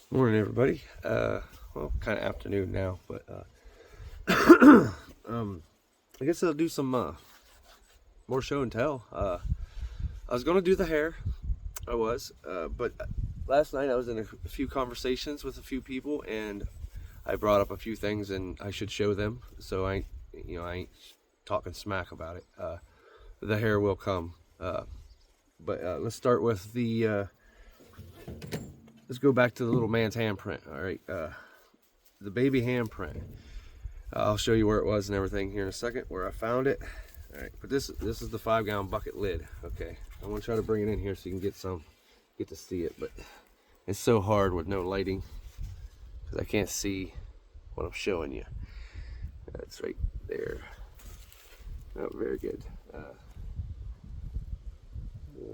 Morning, everybody. Well, kind of afternoon now, but I guess I'll do some more show and tell. I was gonna do the hair, but last night I was in a few conversations with a few people, and I brought up a few things, and I should show them. So I ain't talking smack about it. The hair will come, but let's start with the. Let's go back to the little man's handprint. All right, the baby handprint. I'll show you where it was and everything here in a second, where I found it. All right, but this is the 5-gallon bucket lid. Okay, I'm gonna try to bring it in here so you can get to see it, but it's so hard with no lighting because I can't see what I'm showing you. That's right there. Oh, very good.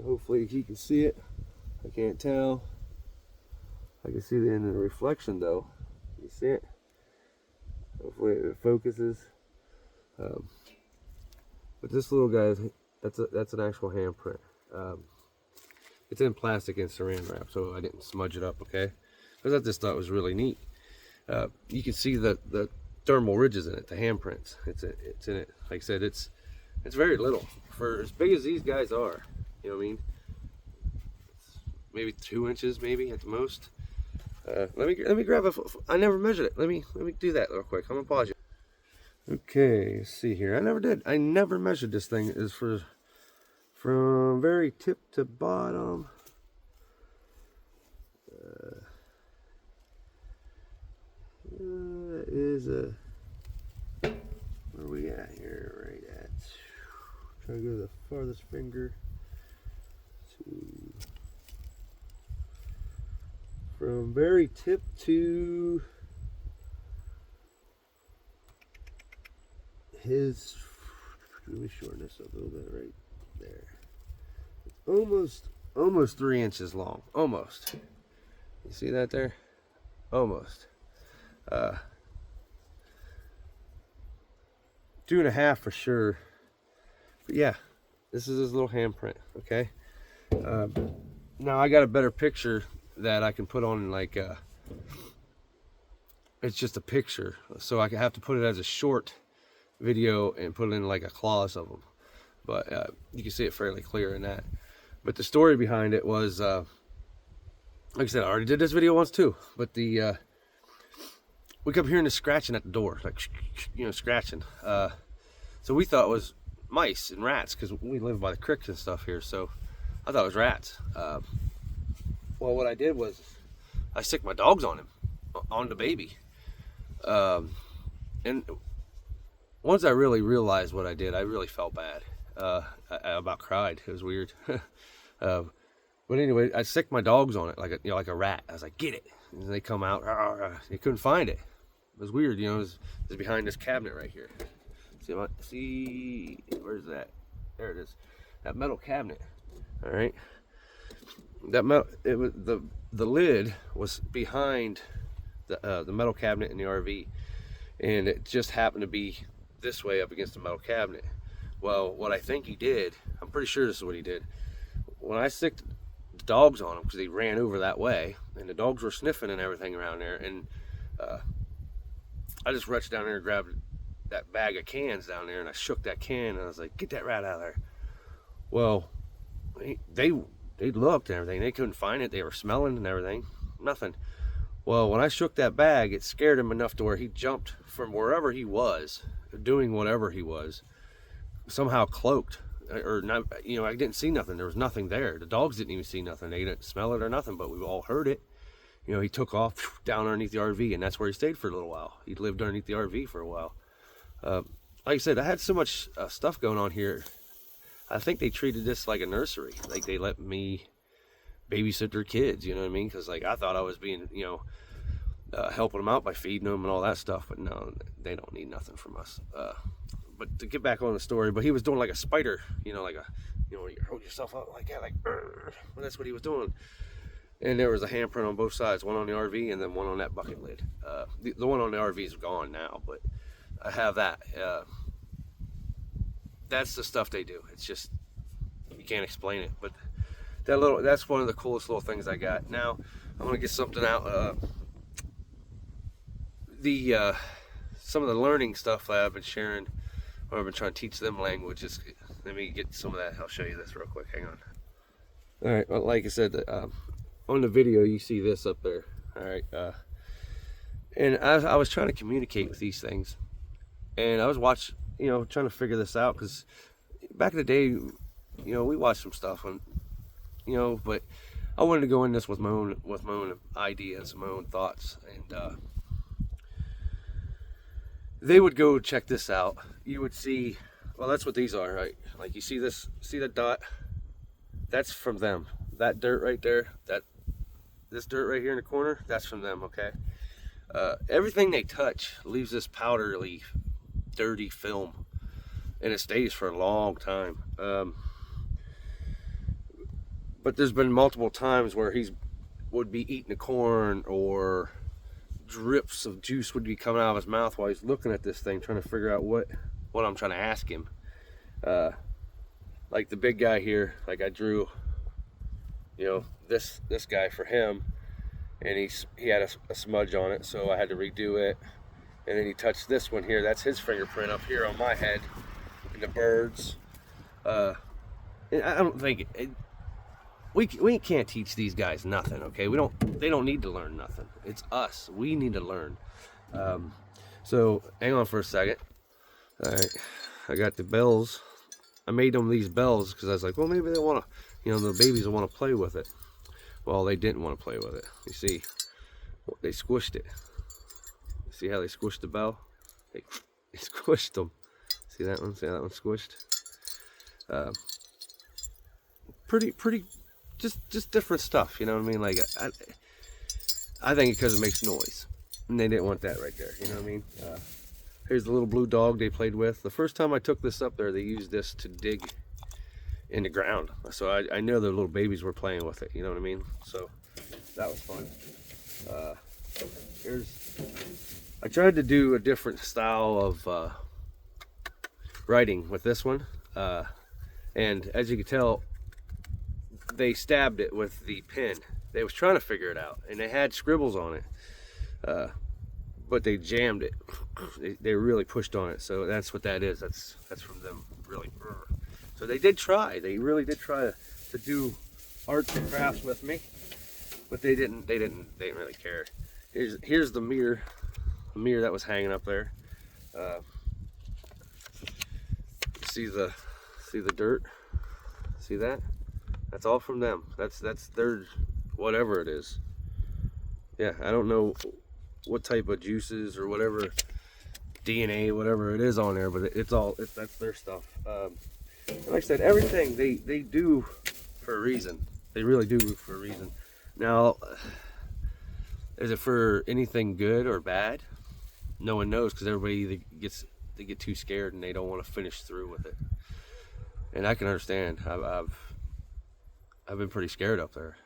Hopefully you can see it. I can't tell. I can see it in the reflection though. You see it? Hopefully it focuses. But this little guy, that's an actual handprint. It's in plastic and saran wrap, so I didn't smudge it up, okay? Because I just thought it was really neat. You can see the thermal ridges in it, the handprints. It's in it. Like I said, it's very little for as big as these guys are. You know what I mean? It's maybe 2 inches, maybe at the most. Let me grab I never measured it. Let me do that real quick. I'm gonna pause you. Okay, let's see here. I never measured this thing. Is from very tip to bottom. Is a where are we at here? Right at. Try to go to the farthest finger. From very tip to his, let me shorten this up a little bit right there. It's almost 3 inches long. Almost. You see that there? Almost. 2.5 for sure. But yeah, this is his little handprint. Okay. Now I got a better picture that I can put on, like it's just a picture, so I have to put it as a short video and put it in like a clause of them, but you can see it fairly clear in that. But the story behind it was, like I said, I already did this video once too, but we kept hearing the scratching at the door, like scratching. So we thought it was mice and rats because we live by the creeks and stuff here, so I thought it was rats. Well, what I did was I sicked my dogs on him, on the baby. And once I really realized what I did, I really felt bad. I about cried. It was weird. But anyway, I sicked my dogs on it like a rat. I was like, get it. And they come out. They couldn't find it. It was weird. It was behind this cabinet right here. See, where's that? There it is. That metal cabinet. All right. That metal, it was the lid was behind the metal cabinet in the RV, and it just happened to be this way up against the metal cabinet. Well, what I think he did, I'm pretty sure this is what he did. When I sicked the dogs on him, because he ran over that way, and the dogs were sniffing and everything around there, and I just reached down there and grabbed that bag of cans down there, and I shook that can, and I was like, get that rat out of there. Well, they looked and everything. They couldn't find it. They were smelling and everything. Nothing. Well, when I shook that bag, it scared him enough to where he jumped from wherever he was, doing whatever he was, somehow cloaked. Or not, I didn't see nothing. There was nothing there. The dogs didn't even see nothing. They didn't smell it or nothing, but we all heard it. He took off down underneath the RV, and that's where he stayed for a little while. He lived underneath the RV for a while. Like I said, I had so much stuff going on here. I think they treated this like a nursery. Like they let me babysit their kids, you know what I mean? Because like I thought I was being, helping them out by feeding them and all that stuff. But no, they don't need nothing from us. But to get back on the story, but he was doing like a spider, like a, you hold yourself up like that, like, well, that's what he was doing. And there was a handprint on both sides, one on the RV and then one on that bucket lid. The one on the RV is gone now, but I have that. That's the stuff they do. It's just, you can't explain it. But that's one of the coolest little things I got. Now, I want to get something out. The some of the learning stuff that I've been sharing, or I've been trying to teach them languages. Let me get some of that. I'll show you this real quick. Hang on. All right. Well, like I said, on the video you see this up there. All right. And I was trying to communicate with these things, and I was trying to figure this out, because back in the day, we watched some stuff, and but I wanted to go in this with my own ideas, my own thoughts, and they would go check this out. You would see, well, that's what these are, right? Like, you see that dot? That's from them. That dirt right there, this dirt right here in the corner, that's from them, okay? Everything they touch leaves this powdery, dirty film, and it stays for a long time. But there's been multiple times where would be eating the corn, or drips of juice would be coming out of his mouth while he's looking at this thing, trying to figure out what I'm trying to ask him. Like the big guy here, like I drew, this guy for him, and he had a smudge on it, so I had to redo it. And then he touched this one here. That's his fingerprint up here on my head, and the birds. And I don't think we can't teach these guys nothing, okay? They don't need to learn nothing. It's us. We need to learn. So hang on for a second. All right, I got the bells. I made them these bells because I was like, well, maybe they want to, the babies will want to play with it. Well, they didn't want to play with it. You see, they squished it. See how they squished the bell? They squished them. See that one? See how that one squished? Pretty, just different stuff. You know what I mean? Like, I think because it makes noise, and they didn't want that right there. You know what I mean? Here's the little blue dog they played with. The first time I took this up there, they used this to dig in the ground. So I know the little babies were playing with it. You know what I mean? So that was fun. I tried to do a different style of writing with this one, and as you can tell, they stabbed it with the pen. They was trying to figure it out, and they had scribbles on it, but they jammed it. They really pushed on it. So that's what that is. That's from them, really. So they did try. They really did try to do arts and crafts with me, but they didn't really care. Here's the mirror that was hanging up there. See the dirt? See that? That's all from them. That's their whatever it is. Yeah, I don't know what type of juices or whatever DNA, whatever it is on there, but that's their stuff. Like I said, everything they do for a reason. They really do for a reason. Now, is it for anything good or bad? No one knows, because everybody they get too scared and they don't want to finish through with it. And I can understand. I've been pretty scared up there,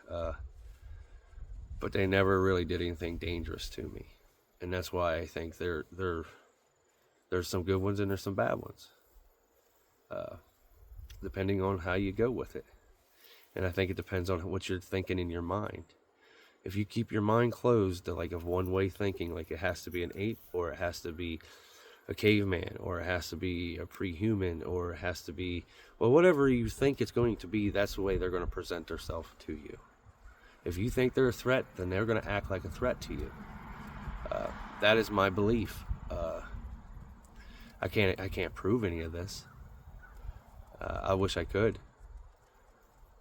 but they never really did anything dangerous to me, and that's why I think there's some good ones and there's some bad ones, depending on how you go with it. And I think it depends on what you're thinking in your mind. If you keep your mind closed to like of one-way thinking, like it has to be an ape, or it has to be a caveman, or it has to be a pre-human, or it has to be, well, whatever you think it's going to be, that's the way they're going to present themselves to you. If you think they're a threat, then they're going to act like a threat to you. That is my belief. I can't prove any of this. I wish I could,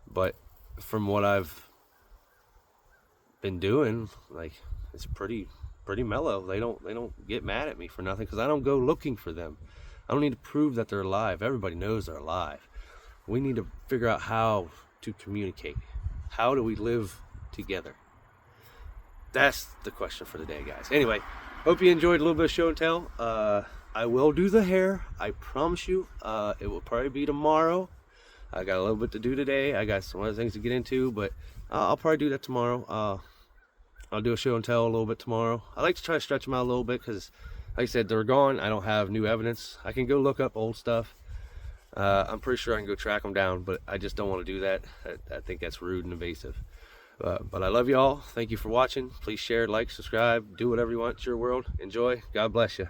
but from what I've been doing, like, it's pretty mellow. They don't get mad at me for nothing, because I don't go looking for them. I don't need to prove that they're alive. Everybody knows they're alive. We need to figure out how to communicate. How do we live together? That's the question for the day, guys. Anyway, hope you enjoyed a little bit of show and tell. I will do the hair, I promise you. It will probably be tomorrow. I got a little bit to do today. I got some other things to get into, but I'll probably do that tomorrow. I'll do a show and tell a little bit tomorrow. I like to try to stretch them out a little bit, because like I said, they're gone. I don't have new evidence. I can go look up old stuff. I'm pretty sure I can go track them down, but I just don't want to do that. I think that's rude and invasive. But I love you all. Thank you for watching. Please share, like, subscribe, do whatever you want. It's your world. Enjoy. God bless you.